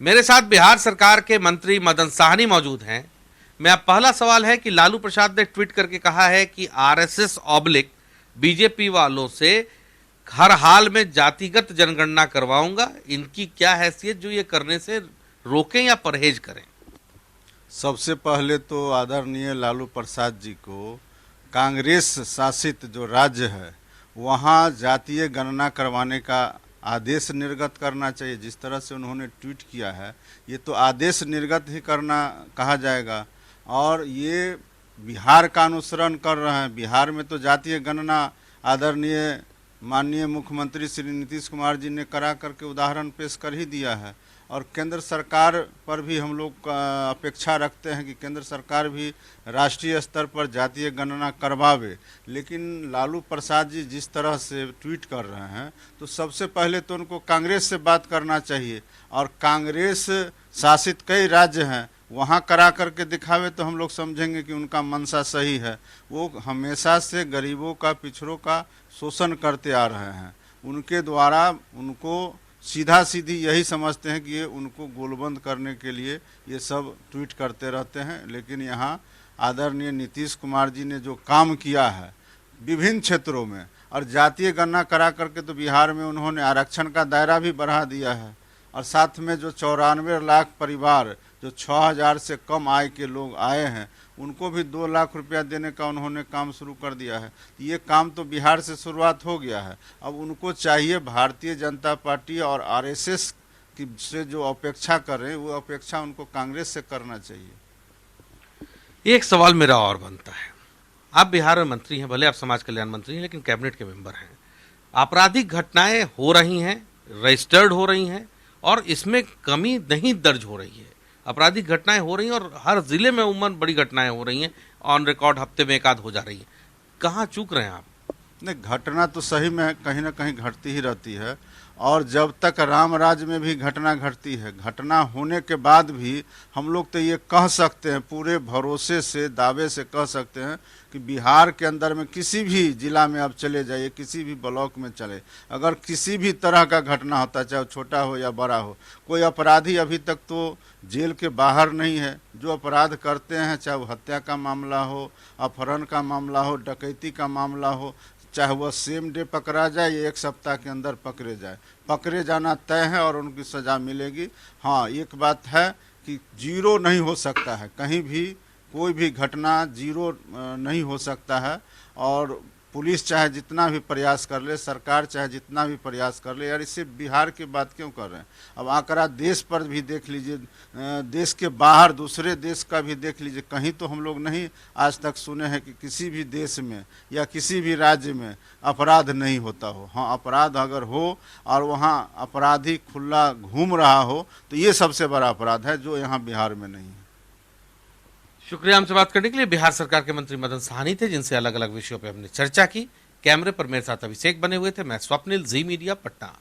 मेरे साथ बिहार सरकार के मंत्री मदन साहनी मौजूद हैं। मेरा पहला सवाल है कि लालू प्रसाद ने ट्वीट करके कहा है कि आरएसएस ऑब्लिक बीजेपी वालों से हर हाल में जातिगत जनगणना करवाऊंगा। इनकी क्या हैसियत जो ये करने से रोकें या परहेज करें? सबसे पहले तो आदरणीय लालू प्रसाद जी को कांग्रेस शासित जो राज्य है वहाँ जातीय गणना करवाने का आदेश निर्गत करना चाहिए। जिस तरह से उन्होंने ट्वीट किया है ये तो आदेश निर्गत ही करना कहा जाएगा। और ये बिहार का अनुसरण कर रहे हैं। बिहार में तो जातीय गणना आदरणीय माननीय मुख्यमंत्री श्री नीतीश कुमार जी ने करा करके उदाहरण पेश कर ही दिया है। और केंद्र सरकार पर भी हम लोग अपेक्षा रखते हैं कि केंद्र सरकार भी राष्ट्रीय स्तर पर जातीय गणना करवावे। लेकिन लालू प्रसाद जी जिस तरह से ट्वीट कर रहे हैं तो सबसे पहले तो उनको कांग्रेस से बात करना चाहिए। और कांग्रेस शासित कई राज्य हैं वहाँ करा करके दिखावे तो हम लोग समझेंगे कि उनका मंशा सही है। वो हमेशा से गरीबों का पिछड़ों का शोषण करते आ रहे हैं। उनके द्वारा उनको सीधा सीधी यही समझते हैं कि ये उनको गोलबंद करने के लिए ये सब ट्वीट करते रहते हैं। लेकिन यहाँ आदरणीय नीतीश कुमार जी ने जो काम किया है विभिन्न क्षेत्रों में और जातीय गणना करा करके तो बिहार में उन्होंने आरक्षण का दायरा भी बढ़ा दिया है। और साथ में जो 94 लाख परिवार जो 6000 से कम आय के लोग आए हैं उनको भी 2 लाख रुपया देने का उन्होंने काम शुरू कर दिया है। ये काम तो बिहार से शुरुआत हो गया है। अब उनको चाहिए भारतीय जनता पार्टी और आरएसएस की से जो अपेक्षा कर रहे हैं वो अपेक्षा उनको कांग्रेस से करना चाहिए। एक सवाल मेरा और बनता है, आप बिहार में मंत्री हैं, भले आप समाज कल्याण मंत्री हैं लेकिन कैबिनेट के मेंबर हैं। आपराधिक घटनाएं हो रही हैं, रजिस्टर्ड हो रही हैं और इसमें कमी नहीं दर्ज हो रही है। आपराधिक घटनाएं हो रही हैं और हर जिले में उमन बड़ी घटनाएं हो रही हैं, ऑन रिकॉर्ड हफ्ते में एक आध हो जा रही है। कहाँ चूक रहे हैं आप? नहीं, घटना तो सही में कहीं ना कहीं घटती ही रहती है। और जब तक राम राज्य में भी घटना घटती है, घटना होने के बाद भी हम लोग तो ये कह सकते हैं, पूरे भरोसे से दावे से कह सकते हैं कि बिहार के अंदर में किसी भी जिला में आप चले जाइए, किसी भी ब्लॉक में चले, अगर किसी भी तरह का घटना होता है चाहे छोटा हो या बड़ा हो, कोई अपराधी अभी तक तो जेल के बाहर नहीं है। जो अपराध करते हैं चाहे वो हत्या का मामला हो, अपहरण का मामला हो, डकैती का मामला हो, चाहे वह सेम डे पकड़ा जाए या 1 सप्ताह के अंदर पकड़े जाए, पकड़े जाना तय है और उनकी सज़ा मिलेगी। हाँ, एक बात है कि जीरो नहीं हो सकता है, कहीं भी कोई भी घटना जीरो नहीं हो सकता है। और पुलिस चाहे जितना भी प्रयास कर ले, सरकार चाहे जितना भी प्रयास कर ले, यार इससे बिहार की बात क्यों कर रहे हैं? अब आंकड़ा देश पर भी देख लीजिए, देश के बाहर दूसरे देश का भी देख लीजिए, कहीं तो हम लोग नहीं आज तक सुने हैं कि किसी भी देश में या किसी भी राज्य में अपराध नहीं होता हो। हाँ, अपराध अगर हो और वहाँ अपराधी खुला घूम रहा हो तो ये सबसे बड़ा अपराध है जो यहाँ बिहार में नहीं है। शुक्रिया हमसे बात करने के लिए। बिहार सरकार के मंत्री मदन साहनी थे जिनसे अलग अलग विषयों पर हमने चर्चा की। कैमरे पर मेरे साथ अभिषेक बने हुए थे। मैं स्वप्निल, जी मीडिया, पटना।